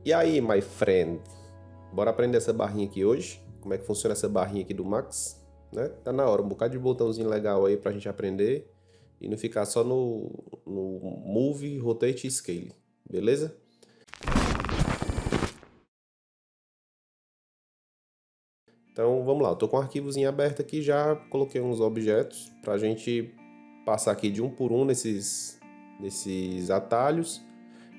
E aí, my friend? Bora aprender essa barrinha aqui hoje? Como é que funciona essa barrinha aqui do Max? Né? Tá na hora, um bocado de botãozinho legal aí pra gente aprender e não ficar só no Move, Rotate e Scale, beleza? Então vamos lá, eu tô com um arquivozinho aberto aqui já, coloquei uns objetos pra gente passar aqui de um por um nesses atalhos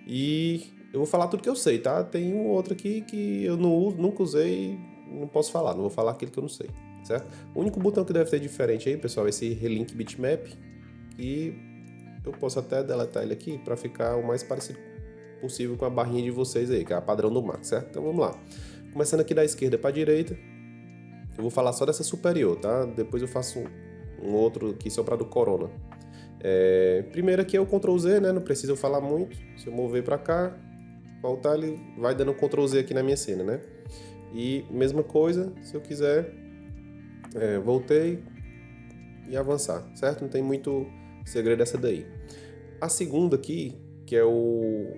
e eu vou falar tudo que eu sei, tá? Tem um outro aqui que eu não uso, nunca usei, não posso falar, não vou falar aquilo que eu não sei, certo? O único botão que deve ser diferente aí, pessoal, é esse Relink Bitmap, e eu posso até deletar ele aqui para ficar o mais parecido possível com a barrinha de vocês aí, que é a padrão do Max, certo? Então vamos lá. Começando aqui da esquerda para a direita, eu vou falar só dessa superior, tá? Depois eu faço um outro aqui só para do Corona. Primeiro aqui é o Ctrl Z, né? Não precisa eu falar muito. Se eu mover para cá, voltar, ele vai dando Ctrl Z aqui na minha cena, né? E mesma coisa, se eu quiser, voltei e avançar, certo? Não tem muito segredo essa daí. A segunda aqui, que é o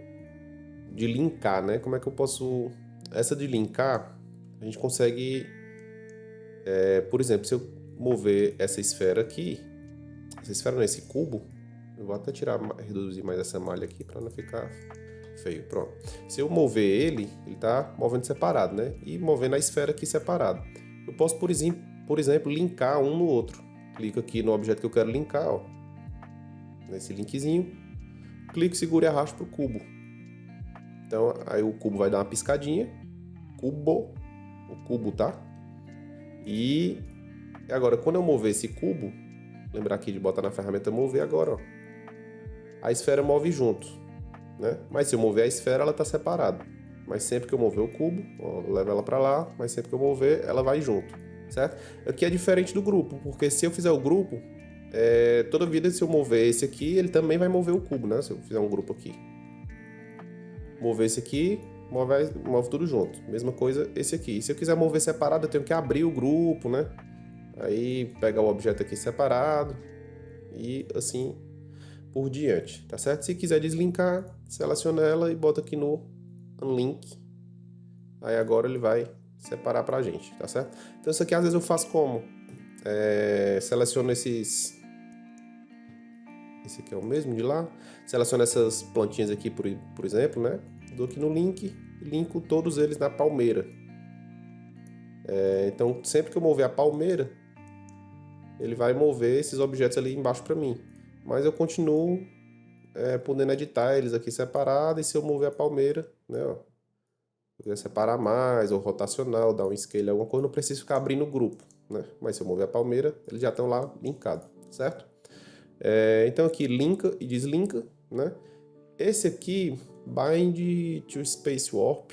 de linkar, né? Como é que eu posso... Essa de linkar, a gente consegue... por exemplo, se eu mover essa esfera aqui, essa esfera não, esse cubo, eu vou até reduzir mais essa malha aqui para não ficar feio, pronto. Se eu mover ele tá movendo separado, né? E movendo a esfera aqui separado. Eu posso, por exemplo, linkar um no outro. Clico aqui no objeto que eu quero linkar, ó. Nesse linkzinho. Clico, seguro e arrasto pro cubo. Então, aí o cubo vai dar uma piscadinha. O cubo, tá? E agora, quando eu mover esse cubo, lembrar aqui de botar na ferramenta mover agora, ó. A esfera move junto, né? Mas se eu mover a esfera, ela tá separada. Mas sempre que eu mover o cubo, ó, eu levo ela para lá, mas sempre que eu mover, ela vai junto, certo? Aqui é diferente do grupo, porque se eu fizer o grupo, toda vida se eu mover esse aqui, ele também vai mover o cubo, né? Se eu fizer um grupo aqui. Mover esse aqui, move tudo junto. Mesma coisa esse aqui. Se eu quiser mover separado, eu tenho que abrir o grupo, né? Aí pegar o objeto aqui separado e assim por diante, tá certo? Se quiser deslinkar, seleciona ela e bota aqui no Unlink. Aí agora ele vai separar pra gente, tá certo? Então isso aqui às vezes eu faço como? Seleciono esse aqui é o mesmo de lá. Seleciono essas plantinhas aqui, por exemplo, né? Dou aqui no link e linko todos eles na palmeira. Então sempre que eu mover a palmeira, ele vai mover esses objetos ali embaixo para mim. Mas eu continuo podendo editar eles aqui separado, e se eu mover a palmeira, né, ó, eu quiser separar mais, ou rotacional, dar um scale, alguma coisa, não preciso ficar abrindo o grupo, né? Mas se eu mover a palmeira, eles já estão lá linkados, certo? Então aqui linka e deslinka, né? Esse aqui, Bind to Space Warp,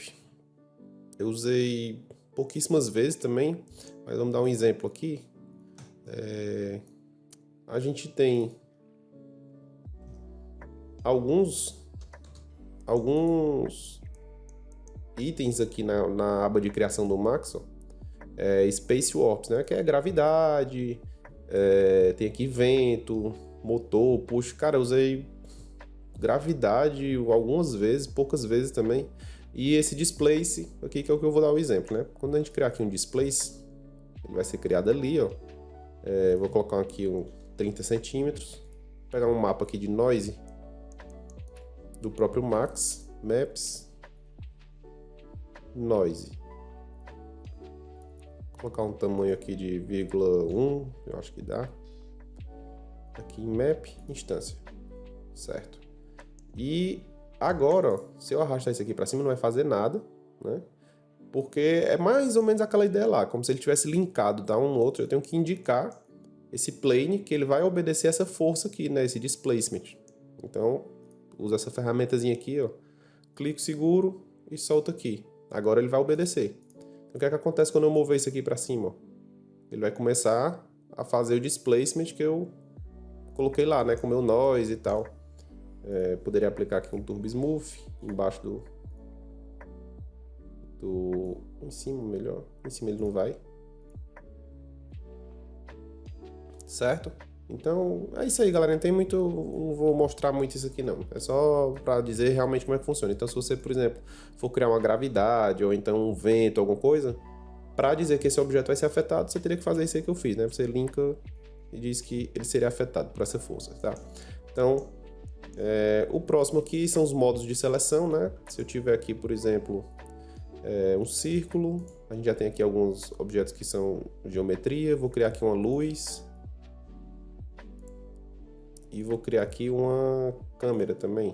eu usei pouquíssimas vezes também, mas vamos dar um exemplo aqui. A gente tem alguns itens aqui na aba de criação do Max, ó, Space Warps, né? Que é gravidade, tem aqui vento, motor, puxo. Cara, eu usei gravidade algumas vezes, poucas vezes também. E esse Displace aqui que é o que eu vou dar o exemplo, né? Quando a gente criar aqui um Displace, ele vai ser criado ali, ó. Vou colocar aqui 30 centímetros. Pegar um mapa aqui de Noise do próprio Max, Maps, Noise. Vou colocar um tamanho aqui de 0,1, eu acho que dá. Aqui em Map, instância, certo? E agora, ó, se eu arrastar isso aqui para cima, não vai fazer nada, né? Porque é mais ou menos aquela ideia lá, como se ele tivesse linkado, tá? Um no outro, eu tenho que indicar esse plane que ele vai obedecer essa força aqui, né? Esse displacement. Então, usa essa ferramentazinha aqui, ó. Clico, seguro e solto aqui. Agora ele vai obedecer. Então, o que é que acontece quando eu mover isso aqui para cima, ó? Ele vai começar a fazer o displacement que eu coloquei lá, né? Com o meu noise e tal. Poderia aplicar aqui um Turbo Smooth embaixo em cima, melhor. Em cima ele não vai. Certo? Então, é isso aí, galera. Não tem muito, não vou mostrar muito isso aqui, não. É só para dizer realmente como é que funciona. Então, se você, por exemplo, for criar uma gravidade ou então um vento, alguma coisa, para dizer que esse objeto vai ser afetado, você teria que fazer isso aí que eu fiz, né? Você linka e diz que ele seria afetado por essa força, tá? Então, o próximo aqui são os modos de seleção, né? Se eu tiver aqui, por exemplo, um círculo, a gente já tem aqui alguns objetos que são geometria. Vou criar aqui uma luz. E vou criar aqui uma câmera também.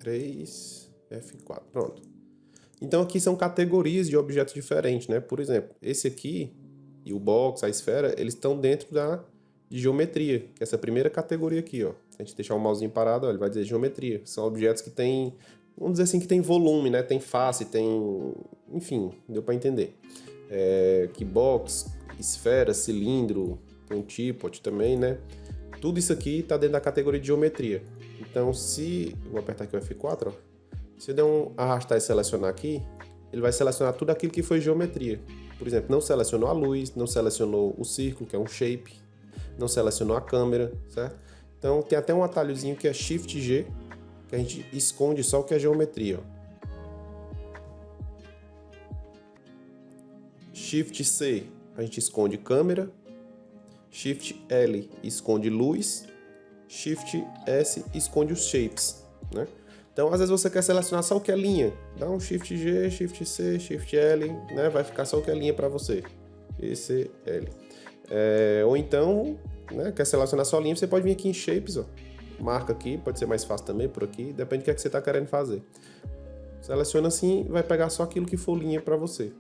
F4, pronto. Então aqui são categorias de objetos diferentes, né? Por exemplo, esse aqui e o box, a esfera, eles estão dentro de geometria, que é essa primeira categoria aqui, ó. Se a gente deixar o mousinho parado, ó, ele vai dizer geometria. São objetos que têm, vamos dizer assim, que tem volume, né? Tem face, tem... Enfim, deu para entender. Que box, esfera, cilindro, tem um teapot também, né? Tudo isso aqui está dentro da categoria de geometria. Então, se... Vou apertar aqui o F4, ó. Se eu der um arrastar e selecionar aqui, ele vai selecionar tudo aquilo que foi geometria. Por exemplo, não selecionou a luz, não selecionou o círculo, que é um shape, não selecionou a câmera, certo? Então, tem até um atalhozinho que é Shift G, que a gente esconde só o que é geometria, ó. Shift C, a gente esconde câmera. Shift L, esconde luz. Shift S, esconde os shapes, né? Então, às vezes você quer selecionar só o que é linha. Dá um Shift G, Shift C, Shift L, né? Vai ficar só o que é linha para você. E, C, L. Ou então, né, quer selecionar só linha, você pode vir aqui em Shapes, ó. Marca aqui, pode ser mais fácil também por aqui. Depende do que é que você está querendo fazer. Seleciona assim, vai pegar só aquilo que for linha para você,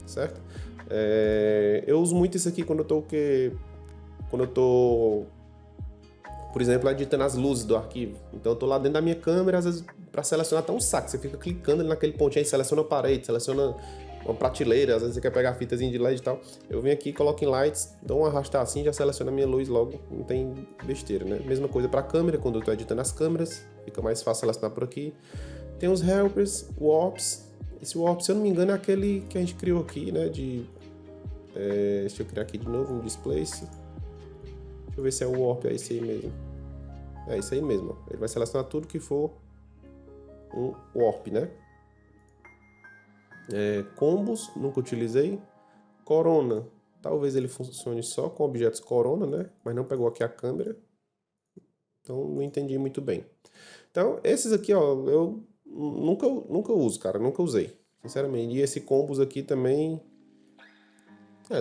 certo? Eu uso muito isso aqui quando eu tô, por exemplo, editando as luzes do arquivo. Então eu tô lá dentro da minha câmera, às vezes para selecionar tá um saco, você fica clicando ali naquele pontinho aí, seleciona a parede, seleciona uma prateleira, às vezes você quer pegar a fitazinha de LED e tal. Eu venho aqui, coloco em lights, dou um arrastar assim, já seleciona a minha luz logo, não tem besteira, né? Mesma coisa para câmera, quando eu tô editando as câmeras, fica mais fácil selecionar por aqui. Tem os helpers, warps. Esse warp, se eu não me engano, é aquele que a gente criou aqui, né? Deixa eu criar aqui de novo um displace. Deixa eu ver se é o warp, é esse aí mesmo. É isso aí mesmo. Ele vai selecionar tudo que for um warp, né? Combos, nunca utilizei. Corona, talvez ele funcione só com objetos corona, né? Mas não pegou aqui a câmera. Então não entendi muito bem. Então esses aqui, ó, eu nunca uso, cara. Nunca usei, sinceramente. E esse combos aqui também...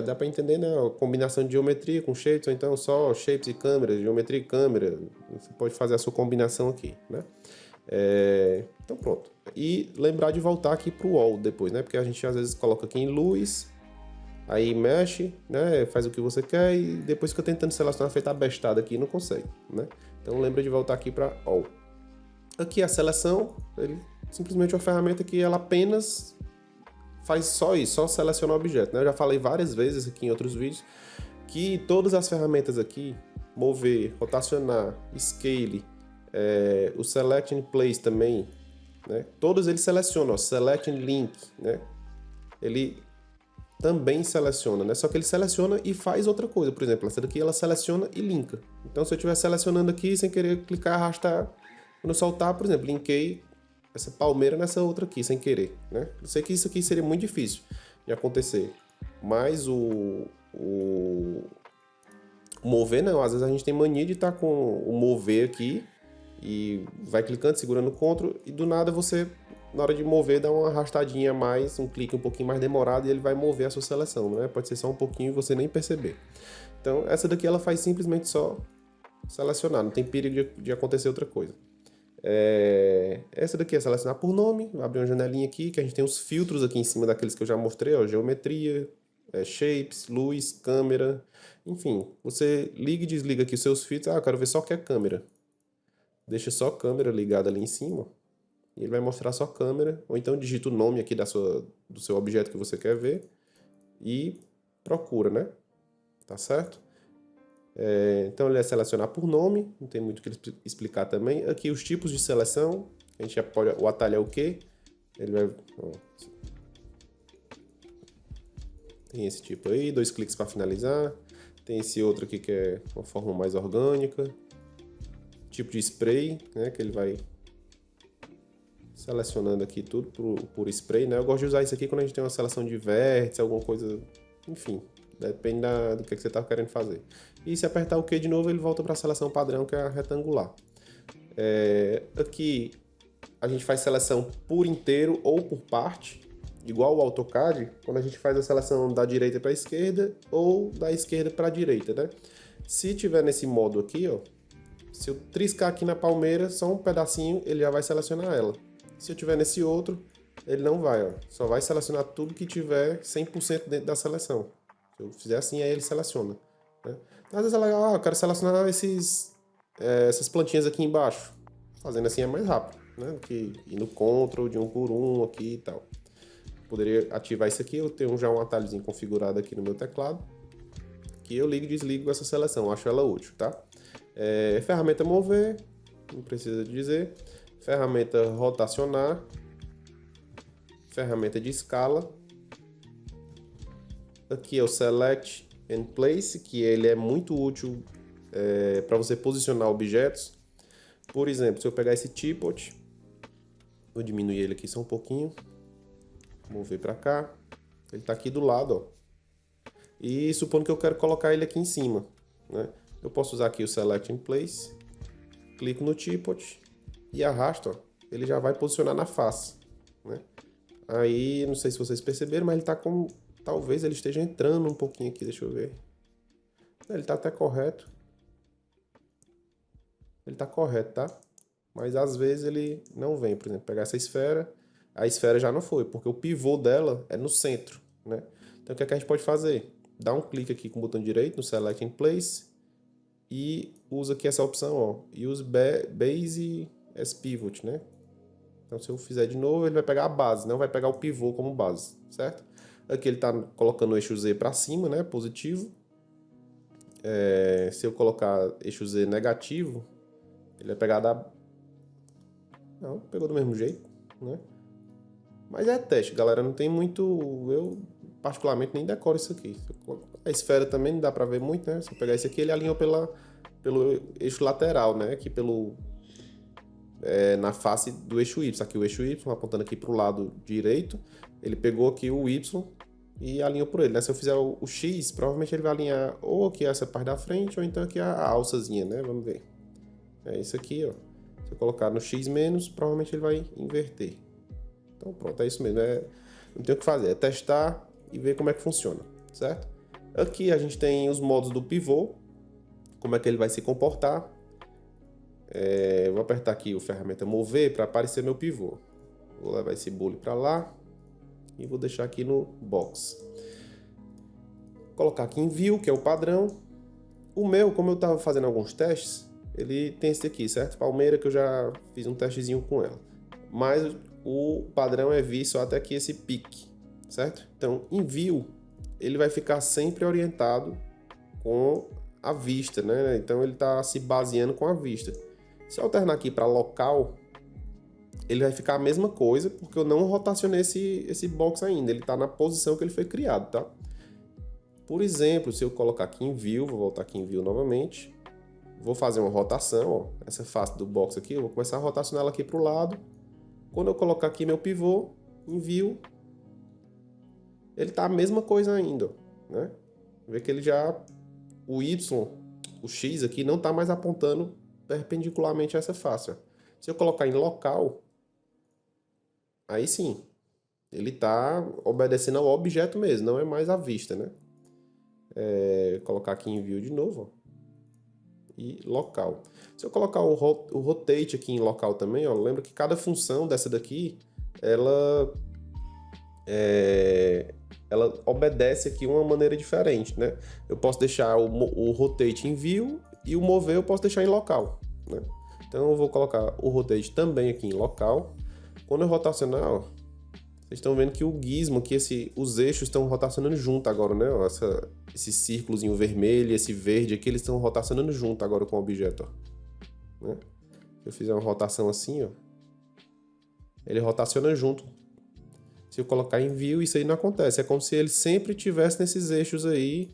dá pra entender, né? A combinação de geometria com shapes, ou então só shapes e câmera, geometria e câmera. Você pode fazer a sua combinação aqui, né? Então pronto. E lembrar de voltar aqui pro wall depois, né? Porque a gente às vezes coloca aqui em luz, aí mexe, né? Faz o que você quer e depois fica tentando selecionar feita a bestada aqui e não consegue, né? Então lembra de voltar aqui para all. Aqui a seleção, ele simplesmente é uma ferramenta que ela apenas faz só isso, só seleciona o objeto, né? Eu já falei várias vezes aqui em outros vídeos que todas as ferramentas aqui, mover, rotacionar, scale, o select and place também, né? Todos eles selecionam, ó, select and link, né? Ele também seleciona, né? Só que ele seleciona e faz outra coisa. Por exemplo, essa daqui ela seleciona e linka. Então, se eu estiver selecionando aqui sem querer clicar, arrastar, quando eu soltar, por exemplo, linkei essa palmeira nessa outra aqui, sem querer, né? Eu sei que isso aqui seria muito difícil de acontecer, mas o mover não, às vezes a gente tem mania de estar com o mover aqui e vai clicando, segurando o Ctrl e do nada você, na hora de mover, dá uma arrastadinha a mais, um clique um pouquinho mais demorado e ele vai mover a sua seleção, né? Pode ser só um pouquinho e você nem perceber. Então essa daqui ela faz simplesmente só selecionar, não tem perigo de acontecer outra coisa. Essa daqui é selecionar por nome, vou abrir uma janelinha aqui, que a gente tem os filtros aqui em cima daqueles que eu já mostrei, ó, geometria, shapes, luz, câmera, enfim, você liga e desliga aqui os seus filtros, eu quero ver só o que é câmera, deixa só a câmera ligada ali em cima, e ele vai mostrar só câmera, ou então digita o nome aqui do seu objeto que você quer ver, e procura, né, tá certo? Então ele vai selecionar por nome, não tem muito o que explicar também. Aqui os tipos de seleção, a gente já pode, o atalho é o quê? Ele vai... Tem esse tipo aí, 2 cliques para finalizar. Tem esse outro aqui que é uma forma mais orgânica. Tipo de spray, né, que ele vai selecionando aqui tudo por spray, né? Eu gosto de usar isso aqui quando a gente tem uma seleção de vértices, alguma coisa, enfim, depende do que você está querendo fazer. E se apertar o Q de novo, ele volta para a seleção padrão, que é a retangular. Aqui a gente faz seleção por inteiro ou por parte, igual o AutoCAD, quando a gente faz a seleção da direita para a esquerda ou da esquerda para a direita, né? Se tiver nesse modo aqui, ó, se eu triscar aqui na palmeira, só um pedacinho, ele já vai selecionar ela. Se eu tiver nesse outro, ele não vai, ó. Só vai selecionar tudo que tiver 100% dentro da seleção. Se eu fizer assim, aí ele seleciona, né? Então, às vezes é legal, eu quero selecionar essas plantinhas aqui embaixo. Fazendo assim é mais rápido, né? Do que ir no Ctrl de um por um aqui e tal. Poderia ativar isso aqui, eu tenho já um atalhozinho configurado aqui no meu teclado, que eu ligo e desligo essa seleção, eu acho ela útil, tá? Ferramenta mover, não precisa dizer. Ferramenta rotacionar. Ferramenta de escala. Aqui é o Select and Place, que ele é muito útil para você posicionar objetos. Por exemplo, se eu pegar esse teapot, vou diminuir ele aqui só um pouquinho, mover para cá, ele está aqui do lado, ó. E supondo que eu quero colocar ele aqui em cima, né? Eu posso usar aqui o Select and Place, clico no teapot e arrasto, ó. Ele já vai posicionar na face, né? Aí, não sei se vocês perceberam, mas ele tá com... Talvez ele esteja entrando um pouquinho aqui, deixa eu ver. Ele tá até correto. Ele tá correto, tá? Mas às vezes ele não vem. Por exemplo, pegar essa esfera, a esfera já não foi, porque o pivô dela é no centro, né? Então o que é que a gente pode fazer? Dá um clique aqui com o botão direito no Select in Place e usa aqui essa opção, ó. Use Base as Pivot, né? Então se eu fizer de novo, ele vai pegar a base, não vai pegar o pivô como base, certo? Aqui ele está colocando o eixo Z para cima, né? Positivo. Se eu colocar eixo Z negativo, ele vai pegar da... Não, pegou do mesmo jeito, né? Mas é teste, galera. Não tem muito... Eu, particularmente, nem decoro isso aqui. A esfera também não dá para ver muito, né? Se eu pegar esse aqui, ele alinhou pelo eixo lateral, né? Aqui na face do eixo Y. Aqui o eixo Y, apontando aqui para o lado direito. Ele pegou aqui o Y e alinhou por ele, né? Se eu fizer o X, provavelmente ele vai alinhar ou aqui essa parte da frente, ou então aqui a alçazinha, né? Vamos ver. É isso aqui, ó. Se eu colocar no X menos, provavelmente ele vai inverter. Então pronto, é isso mesmo. Não tem o que fazer, é testar e ver como é que funciona, certo? Aqui a gente tem os modos do pivô, como é que ele vai se comportar. Vou apertar aqui o ferramenta mover para aparecer meu pivô. Vou levar esse bule para lá e vou deixar aqui no box. Vou colocar aqui em view, que é o padrão. O meu, como eu estava fazendo alguns testes, ele tem esse aqui, certo? Palmeira, que eu já fiz um testezinho com ela. Mas o padrão é vir só até aqui esse pique, certo? Então, em view, ele vai ficar sempre orientado com a vista, né? Então, ele está se baseando com a vista. Se eu alternar aqui para local, ele vai ficar a mesma coisa, porque eu não rotacionei esse box ainda. Ele está na posição que ele foi criado, tá? Por exemplo, se eu colocar aqui em View, vou voltar aqui em View novamente. Vou fazer uma rotação, ó. Essa face do box aqui, eu vou começar a rotacionar ela aqui para o lado. Quando eu colocar aqui meu pivô, em View, ele está a mesma coisa ainda, né? Vê que ele já... O Y, o X aqui, não está mais apontando perpendicularmente a essa face, ó. Se eu colocar em local, aí sim, ele está obedecendo ao objeto mesmo, não é mais à vista, né? Colocar aqui em view de novo, ó, e local. Se eu colocar o rotate aqui em local também, ó, lembra que cada função dessa daqui, ela obedece aqui uma maneira diferente, né? Eu posso deixar o rotate em view e o mover eu posso deixar em local, né? Então eu vou colocar o rotate também aqui em local. Quando eu rotacionar, ó, vocês estão vendo que o gizmo aqui, os eixos estão rotacionando junto agora, né? Ó, esse círculozinho vermelho e esse verde aqui, eles estão rotacionando junto agora com o objeto, ó, né? Se eu fizer uma rotação assim, ó, ele rotaciona junto. Se eu colocar em view, isso aí não acontece. É como se ele sempre tivesse nesses eixos aí,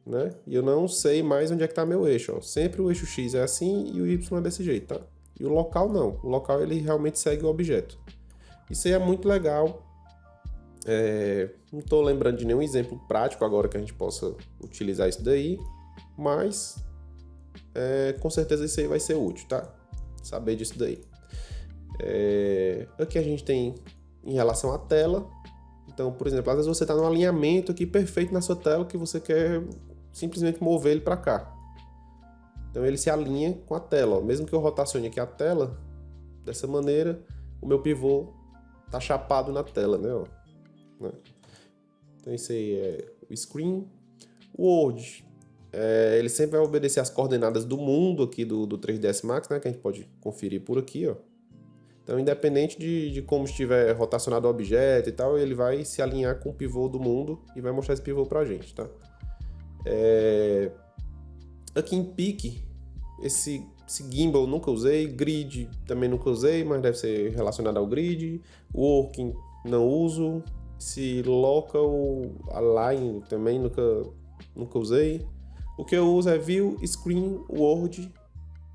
né? E eu não sei mais onde é que tá meu eixo, ó. Sempre o eixo X é assim e o Y é desse jeito, tá? E o local não. O local ele realmente segue o objeto. Isso aí é muito legal. Não estou lembrando de nenhum exemplo prático agora que a gente possa utilizar isso daí, mas com certeza isso aí vai ser útil, tá? Saber disso daí. Aqui a gente tem em relação à tela. Então, por exemplo, às vezes você está num alinhamento aqui perfeito na sua tela que você quer simplesmente mover ele para cá. Então ele se alinha com a tela, ó. Mesmo que eu rotacione aqui a tela, dessa maneira, o meu pivô tá chapado na tela, né? Ó. Então esse aí é o screen. O Word, ele sempre vai obedecer as coordenadas do mundo aqui do 3ds Max, né? Que a gente pode conferir por aqui, ó. Então, independente de como estiver rotacionado o objeto e tal, ele vai se alinhar com o pivô do mundo e vai mostrar esse pivô pra gente, tá? Aqui em Peak, esse gimbal eu nunca usei, grid também nunca usei, mas deve ser relacionado ao grid. Working não uso. Esse local align também nunca usei. O que eu uso é view, screen, word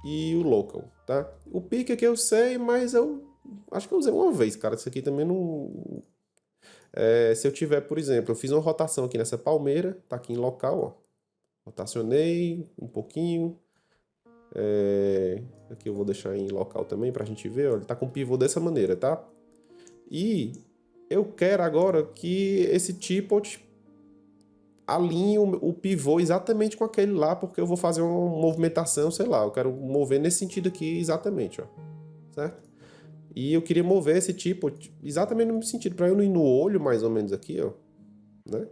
e o local, tá? O Peak aqui eu sei, mas eu acho que eu usei uma vez, cara. Isso aqui também não... se eu tiver, por exemplo, eu fiz uma rotação aqui nessa palmeira, tá aqui em local, ó. Rotacionei um pouquinho. Aqui eu vou deixar em local também pra gente ver, ó. Ele tá com o pivô dessa maneira, tá? E eu quero agora que esse teapot alinhe o pivô exatamente com aquele lá, porque eu vou fazer uma movimentação, sei lá, eu quero mover nesse sentido aqui exatamente, ó. Certo? E eu queria mover esse teapot exatamente no sentido, para eu não ir no olho mais ou menos aqui, ó, né?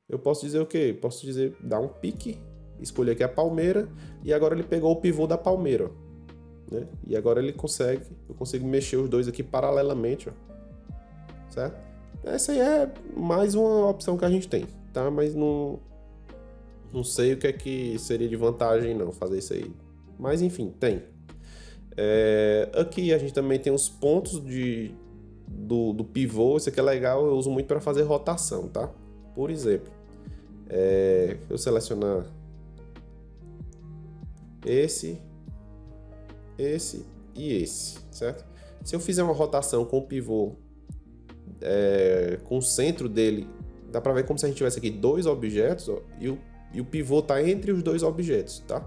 Eu posso dizer o quê? Posso dizer, dar um pique, escolher aqui a palmeira, e agora ele pegou o pivô da palmeira, ó, né? E agora eu consigo mexer os dois aqui paralelamente, ó, certo? Essa aí é mais uma opção que a gente tem, tá? Mas não sei o que é que seria de vantagem não fazer isso aí. Mas enfim, tem. Aqui a gente também tem os pontos do pivô. Isso aqui é legal, eu uso muito para fazer rotação, tá? Por exemplo, eu selecionar esse e esse, certo? Se eu fizer uma rotação com o pivô com o centro dele, dá para ver como se a gente tivesse aqui dois objetos, ó, e o pivô está entre os dois objetos, tá?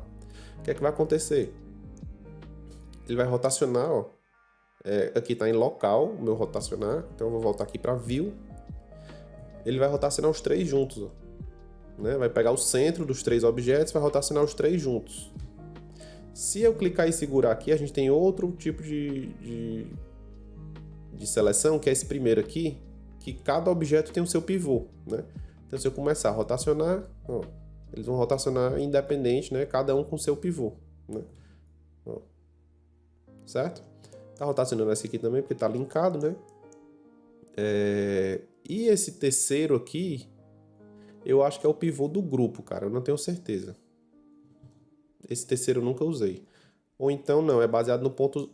O que é que vai acontecer? Ele vai rotacionar, ó. Aqui está em local, o meu rotacionar, então eu vou voltar aqui para view. Ele vai rotacionar os três juntos, ó, né? Vai pegar o centro dos três objetos e vai rotacionar os três juntos. Se eu clicar e segurar aqui, a gente tem outro tipo de seleção, que é esse primeiro aqui, que cada objeto tem o seu pivô, né? Então se eu começar a rotacionar, ó, eles vão rotacionar independente, né? Cada um com seu pivô, né? Ó, certo? Tá rotacionando esse aqui também, porque tá linkado, né? E esse terceiro aqui, eu acho que é o pivô do grupo, cara, eu não tenho certeza. Esse terceiro eu nunca usei. Ou então não, é baseado no ponto...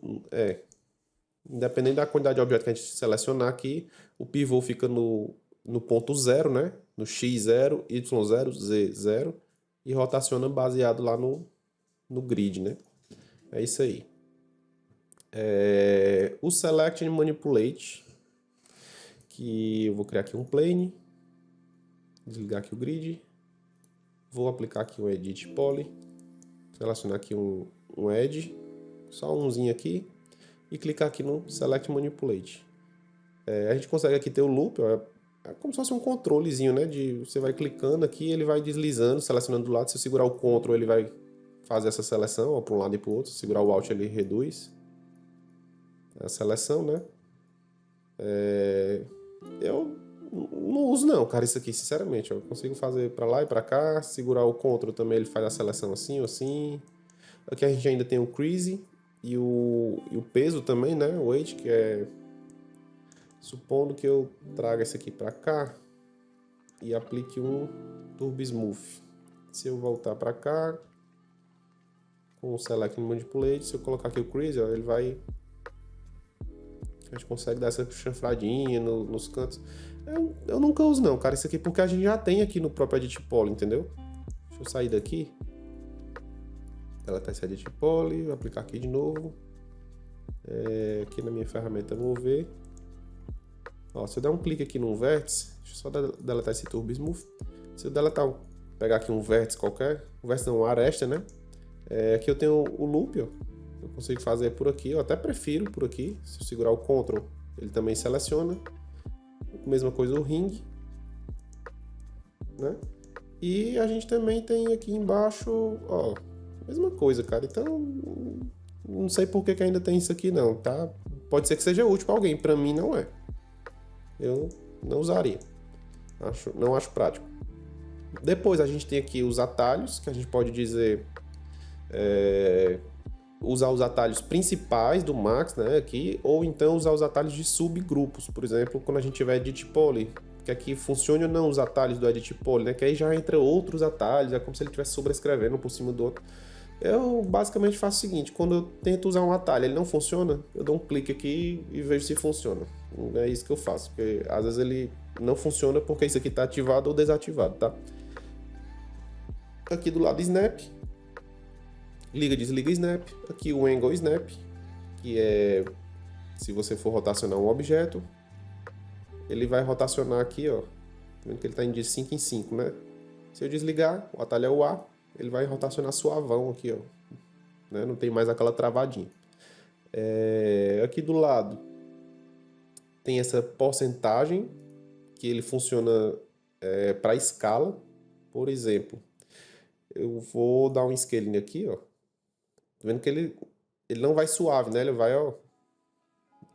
Independente da quantidade de objetos que a gente selecionar aqui, o pivô fica no ponto 0, né? No x0, y0, z0 e rotaciona baseado lá no grid, né? É isso aí. O Select and Manipulate, que eu vou criar aqui um plane, desligar aqui o grid, vou aplicar aqui um Edit Poly, selecionar aqui um Edge, só umzinho aqui, e clicar aqui no Select Manipulate. A gente consegue aqui ter o loop, ó, é como se fosse um controlezinho, né? Você vai clicando aqui, ele vai deslizando, selecionando do lado. Se eu segurar o Ctrl, ele vai fazer essa seleção, para um lado e para o outro. Se segurar o Alt, ele reduz a seleção, né? Eu não uso não, cara, isso aqui, sinceramente. Eu consigo fazer para lá e para cá. Segurar o Ctrl também, ele faz a seleção assim ou assim. Aqui a gente ainda tem o Crease e o peso também, né? O Weight, que é... Supondo que eu traga esse aqui para cá e aplique um Turbo Smooth. Se eu voltar para cá com o Select and Manipulate, se eu colocar aqui o Crease, ó, ele vai A gente consegue dar essa chanfradinha nos cantos. Eu nunca uso não, cara, isso aqui porque a gente já tem aqui no próprio Edit Poly, entendeu? Deixa eu sair daqui. Deletar esse Edit Poly, aplicar aqui de novo. Aqui na minha ferramenta mover. Ó, se eu der um clique aqui no vértice, deixa eu só deletar esse Turbo Smooth. Se eu deletar, pegar aqui um vértice qualquer, um vértice não, uma aresta, né? Aqui eu tenho o loop, ó. Eu consigo fazer por aqui, eu até prefiro por aqui. Se eu segurar o Ctrl, ele também seleciona. Mesma coisa o ring, né? E a gente também tem aqui embaixo, ó, mesma coisa, cara. Então, não sei por que ainda tem isso aqui não, tá? Pode ser que seja útil para alguém, para mim não é. Eu não usaria. Não acho prático. Depois a gente tem aqui os atalhos, que a gente pode dizer usar os atalhos principais do Max, né, aqui, ou então usar os atalhos de subgrupos, por exemplo, quando a gente tiver Edit Poly, que aqui funcione ou não os atalhos do Edit Poly, né, que aí já entra outros atalhos, é como se ele estivesse sobrescrevendo um por cima do outro. Eu basicamente faço o seguinte, quando eu tento usar um atalho, ele não funciona, eu dou um clique aqui e vejo se funciona. É isso que eu faço, porque às vezes ele não funciona porque isso aqui está ativado ou desativado, tá? Aqui do lado Snap, liga, desliga Snap, aqui o Angle Snap, que é se você for rotacionar um objeto, ele vai rotacionar aqui, ó, tá vendo que ele está indo de 5 em 5, né? Se eu desligar, o atalho é o A, ele vai rotacionar suavão aqui, ó, né? Não tem mais aquela travadinha. Aqui do lado tem essa porcentagem, que ele funciona para escala, por exemplo, eu vou dar um scaling aqui, ó. Tá vendo que ele não vai suave, né? Ele vai, ó,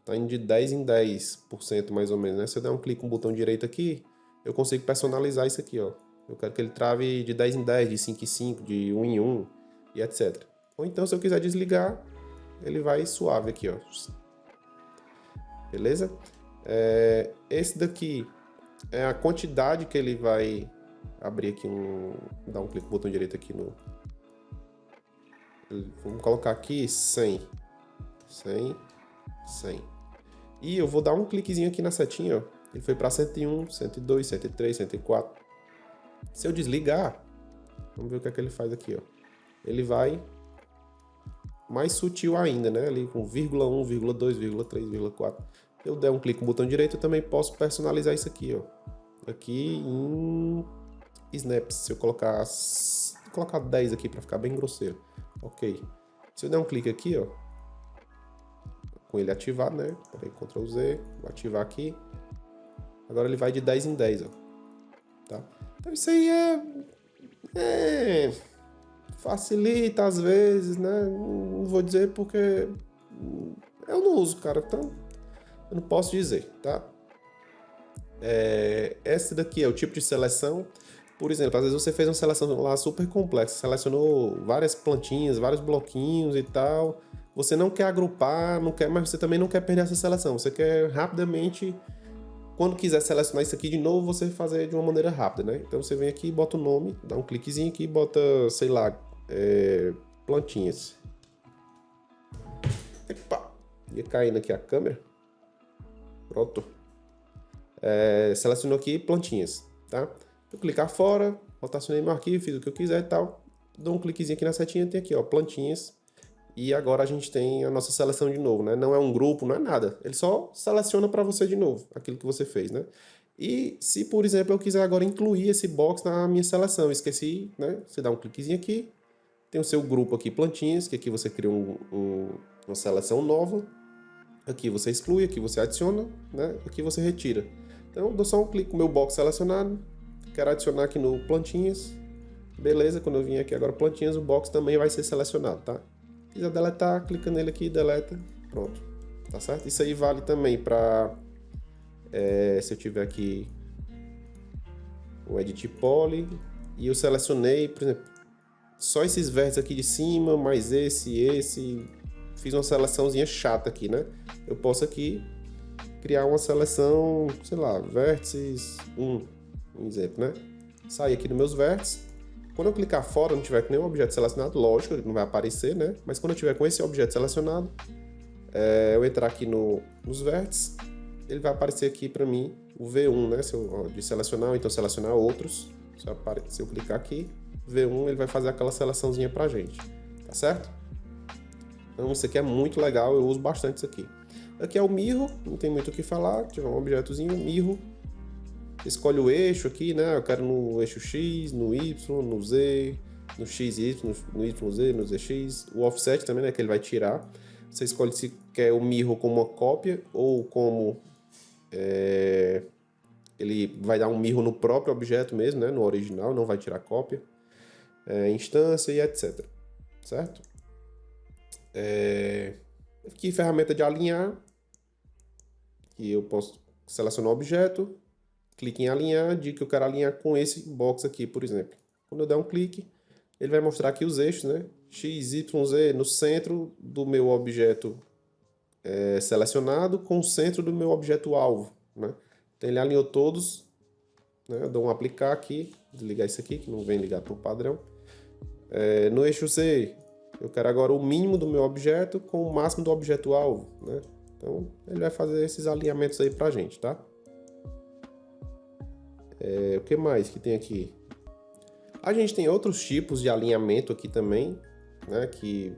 tá indo de 10 em 10% mais ou menos, né? Se eu der um clique com o botão direito aqui, eu consigo personalizar isso aqui, ó. Eu quero que ele trave de 10 em 10, de 5 em 5, de 1 em 1 e etc. Ou então, se eu quiser desligar, ele vai suave aqui, ó. Beleza? Esse daqui é a quantidade que ele vai abrir aqui dar um clique com o botão direito aqui no... Vamos colocar aqui 100. 100, 100. E eu vou dar um cliquezinho aqui na setinha, ó. Ele foi para 101, 102, 103, 104. Se eu desligar, vamos ver o que é que ele faz aqui, ó. Ele vai mais sutil ainda, né? Ali com 0,1, 0,2, 0,3, 0,4. Se eu der um clique no botão direito, eu também posso personalizar isso aqui, ó. Aqui em Snaps, se eu colocar 10 aqui para ficar bem grosseiro. Ok. Se eu der um clique aqui, ó, com ele ativado, né? Peraí, Ctrl Z, vou ativar aqui. Agora ele vai de 10 em 10, ó. Tá? Então isso aí facilita às vezes, né? Não vou dizer porque eu não uso, cara. Então eu não posso dizer, tá? Esse daqui é o tipo de seleção. Por exemplo, às vezes você fez uma seleção lá super complexa, selecionou várias plantinhas, vários bloquinhos e tal. Você não quer agrupar, mas você também não quer perder essa seleção. Você quer rapidamente, quando quiser selecionar isso aqui de novo, você fazer de uma maneira rápida, né? Então você vem aqui, bota o nome, dá um cliquezinho aqui e bota, sei lá, plantinhas. Epa! Ia caindo aqui a câmera. Pronto. Selecionou aqui plantinhas, tá? Eu clicar fora, rotacionei meu arquivo, fiz o que eu quiser e tal. Dou um cliquezinho aqui na setinha, tem aqui, ó, plantinhas. E agora a gente tem a nossa seleção de novo, né? Não é um grupo, não é nada. Ele só seleciona para você de novo, aquilo que você fez, né? E se, por exemplo, eu quiser agora incluir esse box na minha seleção, eu esqueci, né? Você dá um cliquezinho aqui, tem o seu grupo aqui, plantinhas, que aqui você cria uma seleção nova. Aqui você exclui, aqui você adiciona, né? Aqui você retira. Então, dou só um clique com o meu box selecionado. Quero adicionar aqui no plantinhas. Beleza, quando eu vim aqui agora plantinhas, o box também vai ser selecionado, tá? Se quiser deletar, clica nele aqui, deleta, pronto. Tá certo? Isso aí vale também para se eu tiver aqui o Edit Poly e eu selecionei, por exemplo, só esses vértices aqui de cima, mais esse, fiz uma seleçãozinha chata aqui, né? Eu posso aqui criar uma seleção, sei lá, vértices 1. Um exemplo, né? Sair aqui dos meus vértices. Quando eu clicar fora, não tiver com nenhum objeto selecionado, lógico, ele não vai aparecer, né? Mas quando eu tiver com esse objeto selecionado, Eu entrar aqui nos vértices, ele vai aparecer aqui para mim o V1, né? De selecionar, ou então selecionar outros. Se eu clicar aqui, V1, ele vai fazer aquela seleçãozinha pra gente, tá certo? Então isso aqui é muito legal, eu uso bastante isso aqui. Aqui é o mirro, não tem muito o que falar, tiver um objetozinho, mirro. Escolhe o eixo aqui, né? Eu quero no eixo X, no Y, no Z, no XY, no YZ, no ZX. O offset também, né? Que ele vai tirar. Você escolhe se quer o mirror como uma cópia ou como ele vai dar um mirror no próprio objeto mesmo, né? No original, não vai tirar cópia. Instância e etc. Certo? Aqui, ferramenta de alinhar. E eu posso selecionar o objeto, clique em alinhar, digo que eu quero alinhar com esse box aqui, por exemplo. Quando eu der um clique, ele vai mostrar aqui os eixos, né? X, Y, Z no centro do meu objeto selecionado com o centro do meu objeto alvo, né? Então ele alinhou todos, né? Eu dou um aplicar aqui, desligar isso aqui, que não vem ligado por padrão. No eixo Z, eu quero agora o mínimo do meu objeto com o máximo do objeto alvo, né? Então ele vai fazer esses alinhamentos aí pra gente, tá? O que mais que tem aqui? A gente tem outros tipos de alinhamento aqui também, né? Que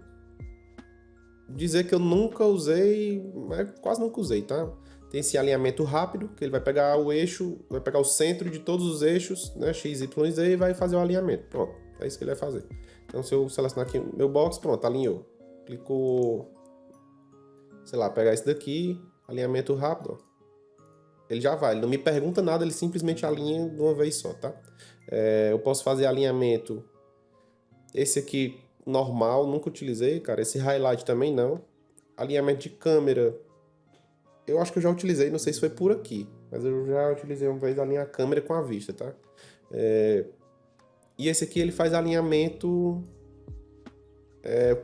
dizer que eu nunca usei, mas quase nunca usei, tá? Tem esse alinhamento rápido, que ele vai pegar o eixo, vai pegar o centro de todos os eixos, né? X, Y, Z e vai fazer o alinhamento. Pronto, é isso que ele vai fazer. Então se eu selecionar aqui meu box, pronto, alinhou. Clicou, sei lá, pegar esse daqui, alinhamento rápido, ó. Ele já vai, ele não me pergunta nada, ele simplesmente alinha de uma vez só, tá? Eu posso fazer alinhamento, esse aqui normal, nunca utilizei, cara, esse highlight também não. Alinhamento de câmera, eu acho que eu já utilizei, não sei se foi por aqui, mas eu já utilizei uma vez alinhar a câmera com a vista, tá? E esse aqui ele faz alinhamento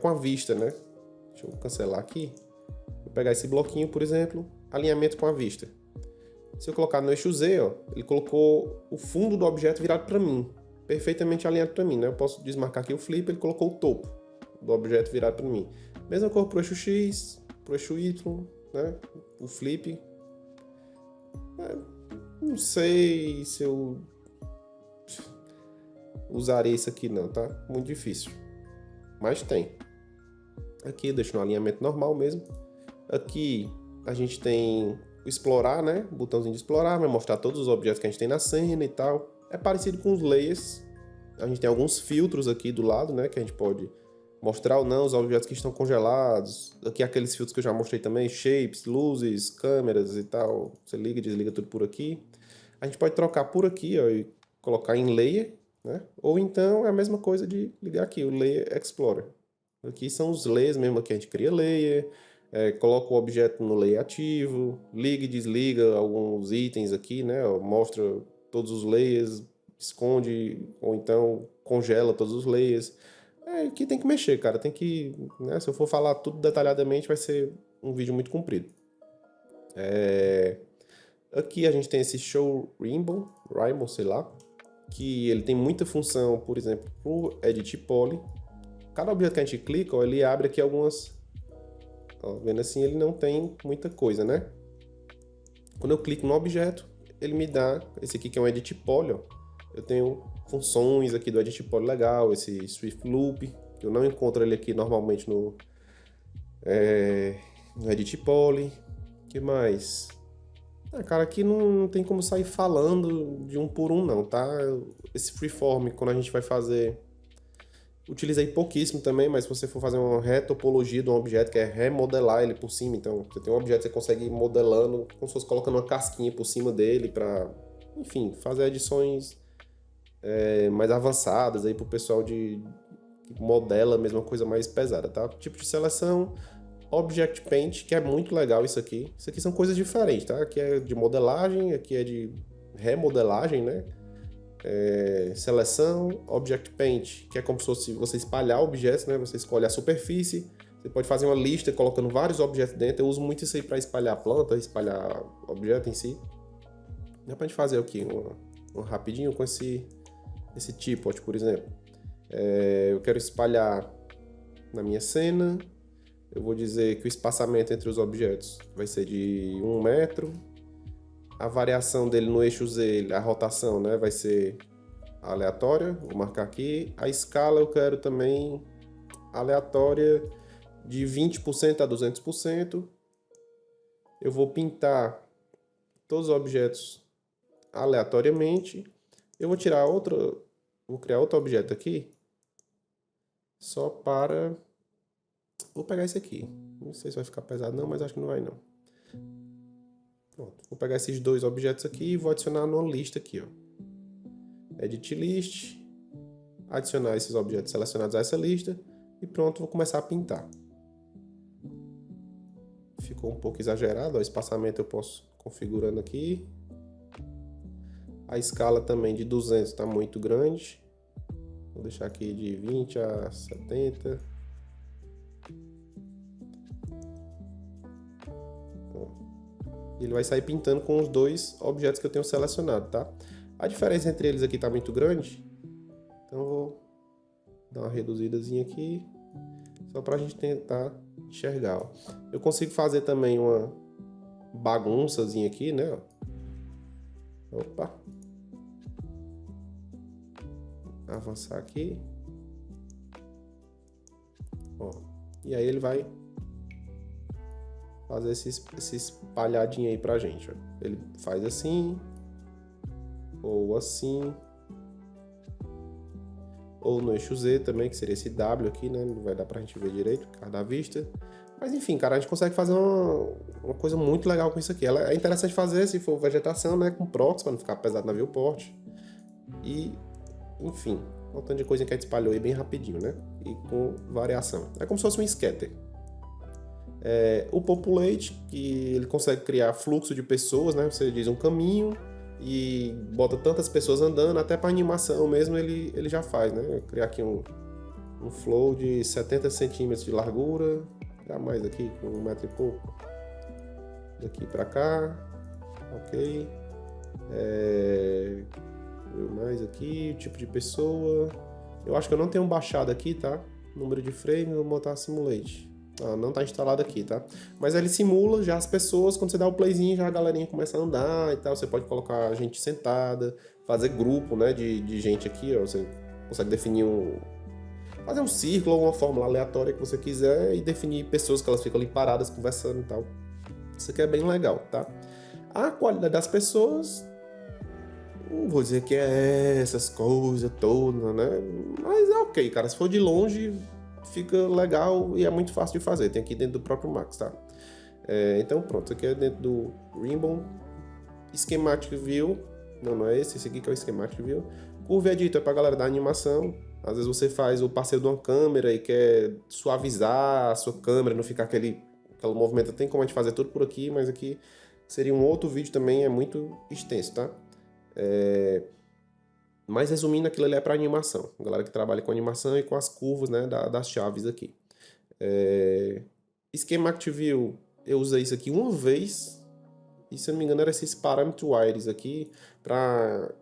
com a vista, né? Deixa eu cancelar aqui. Vou pegar esse bloquinho, por exemplo, alinhamento com a vista. Se eu colocar no eixo Z, ó, ele colocou o fundo do objeto virado para mim, perfeitamente alinhado para mim, né? Eu posso desmarcar aqui o flip, ele colocou o topo do objeto virado para mim. Mesma cor para o eixo X, para o eixo Y, né? O flip. Não sei se eu usaria isso aqui não, tá? Muito difícil. Mas tem. Aqui deixa no alinhamento normal mesmo. Aqui a gente tem explorar, né? O botãozinho de explorar, vai mostrar todos os objetos que a gente tem na cena e tal. É parecido com os layers. A gente tem alguns filtros aqui do lado, né? Que a gente pode mostrar ou não os objetos que estão congelados. Aqui aqueles filtros que eu já mostrei também, shapes, luzes, câmeras e tal. Você liga e desliga tudo por aqui. A gente pode trocar por aqui, ó, e colocar em layer, né? Ou então é a mesma coisa de ligar aqui, o Layer Explorer. Aqui são os layers mesmo, que a gente cria layer, coloca o objeto no layer ativo, liga e desliga alguns itens aqui, né? Mostra todos os layers, esconde ou então congela todos os layers. Aqui tem que mexer, cara, tem que, né? Se eu for falar tudo detalhadamente vai ser um vídeo muito comprido. Aqui a gente tem esse Show Rainbow, sei lá, que ele tem muita função, por exemplo, pro Edit Poly. Cada objeto que a gente clica, ó, ele abre aqui algumas... Ó, vendo assim, ele não tem muita coisa, né? Quando eu clico no objeto, ele me dá... Esse aqui que é um Edit Poly, ó. Eu tenho funções aqui do Edit Poly legal, esse Swift Loop, que eu não encontro ele aqui normalmente no Edit Poly. O que mais? Cara, aqui não tem como sair falando de um por um não, tá? Esse Freeform, quando a gente vai fazer... Utilizei pouquíssimo também, mas se você for fazer uma retopologia de um objeto, que é remodelar ele por cima, então você tem um objeto que você consegue ir modelando, como se fosse colocando uma casquinha por cima dele para, enfim, fazer edições mais avançadas aí pro pessoal que modela a mesma coisa mais pesada, tá? Tipo de seleção, Object Paint, que é muito legal isso aqui. Isso aqui são coisas diferentes, tá? Aqui é de modelagem, aqui é de remodelagem, né? Seleção, Object Paint, que é como se fosse você espalhar objetos, né? Você escolhe a superfície, você pode fazer uma lista colocando vários objetos dentro. Eu uso muito isso aí para espalhar planta, espalhar objeto em si. Dá pra gente fazer aqui um rapidinho com esse tipo, por exemplo. Eu quero espalhar na minha cena, eu vou dizer que o espaçamento entre os objetos vai ser de 1 metro. A variação dele no eixo Z, a rotação, né, vai ser aleatória. Vou marcar aqui. A escala eu quero também aleatória de 20% a 200%. Eu vou pintar todos os objetos aleatoriamente. Eu vou tirar outro, vou criar outro objeto aqui, só para... Vou pegar esse aqui. Não sei se vai ficar pesado não, mas acho que não vai não. Pronto. Vou pegar esses dois objetos aqui e vou adicionar numa lista aqui, ó. Edit List. Adicionar esses objetos selecionados a essa lista. E pronto, vou começar a pintar. Ficou um pouco exagerado, ó, o espaçamento eu posso configurando aqui. A escala também de 200 está muito grande. Vou deixar aqui de 20 a 70. Ele vai sair pintando com os dois objetos que eu tenho selecionado, tá? A diferença entre eles aqui está muito grande. Então eu vou dar uma reduzidazinha aqui, só para a gente tentar enxergar, ó. Eu consigo fazer também uma bagunçazinha aqui, né? Opa! Avançar aqui. Ó. E aí ele vai fazer esse espalhadinho aí pra gente, ó. Ele faz assim, ou assim, ou no eixo Z também, que seria esse W aqui, né? Não vai dar pra gente ver direito, por causa da vista. Mas enfim, cara, a gente consegue fazer uma coisa muito legal com isso aqui. Ela é interessante fazer se for vegetação, né? Com prox, para não ficar pesado na viewport. E, enfim, um tanto de coisa que a gente espalhou aí bem rapidinho, né? E com variação. É como se fosse um scatter. O Populate, que ele consegue criar fluxo de pessoas, né? Você diz um caminho e bota tantas pessoas andando, até para animação mesmo ele já faz, né? Criar aqui um flow de 70 centímetros de largura. Mais aqui com 1 metro e pouco, daqui para cá, ok, mais aqui, tipo de pessoa, eu acho que eu não tenho baixado aqui, tá, número de frames, vou botar Simulate, não tá instalado aqui, tá, mas ele simula já as pessoas, quando você dá o playzinho, já a galerinha começa a andar e tal, você pode colocar gente sentada, fazer grupo, né, de gente aqui, ó, você consegue definir fazer um círculo ou uma fórmula aleatória que você quiser e definir pessoas que elas ficam ali paradas conversando e tal. Isso aqui é bem legal, tá? A qualidade das pessoas, não vou dizer que é essas coisas todas, né? Mas é ok, cara. Se for de longe, fica legal e é muito fácil de fazer. Tem aqui dentro do próprio Max, tá? Então pronto, isso aqui é dentro do Ribbon. Schematic View. Não é esse aqui que é o Schematic View. Curve Editor é pra galera da animação. Às vezes você faz o parceiro de uma câmera e quer suavizar a sua câmera, não ficar aquele movimento. Tem como a gente fazer tudo por aqui, mas aqui seria um outro vídeo também, é muito extenso, tá? Mas resumindo, aquilo ali é para animação. A galera que trabalha com animação e com as curvas, né, das chaves aqui. Schematic View, eu usei isso aqui uma vez, e se eu não me engano era esses Parameter Wires aqui, para...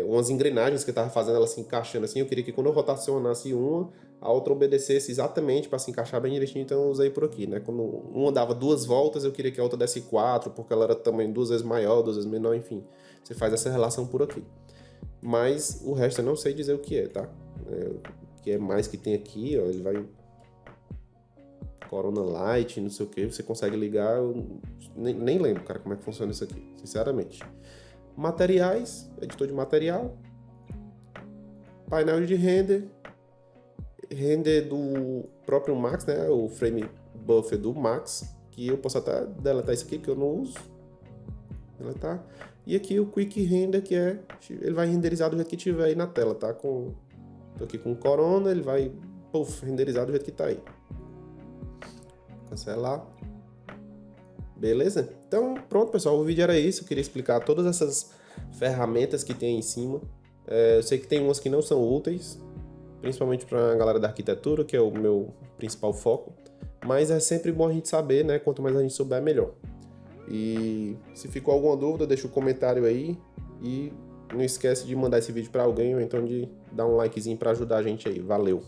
umas engrenagens que eu estava fazendo, elas se encaixando assim, eu queria que quando eu rotacionasse uma, a outra obedecesse exatamente para se encaixar bem direitinho, então eu usei por aqui, né? Quando uma dava 2 voltas, eu queria que a outra desse 4, porque ela era também 2 vezes maior, 2 vezes menor, enfim. Você faz essa relação por aqui. Mas o resto eu não sei dizer o que é, tá? O que é mais que tem aqui, ó, ele vai... Corona Light, não sei o que, você consegue ligar, eu nem lembro, cara, como é que funciona isso aqui, sinceramente. Materiais, editor de material, painel de render do próprio Max, né, o frame buffer do Max, que eu posso até deletar isso aqui que eu não uso, deletar. E aqui o Quick Render, que ele vai renderizar do jeito que tiver aí na tela, tá? Tô aqui com o Corona, ele vai renderizar do jeito que tá aí. Cancelar. Beleza? Então, pronto, pessoal, o vídeo era isso. Eu queria explicar todas essas ferramentas que tem aí em cima. Eu sei que tem umas que não são úteis, principalmente para a galera da arquitetura, que é o meu principal foco. Mas é sempre bom a gente saber, né? Quanto mais a gente souber, melhor. E se ficou alguma dúvida, deixa um comentário aí. E não esquece de mandar esse vídeo para alguém ou então de dar um likezinho para ajudar a gente aí. Valeu!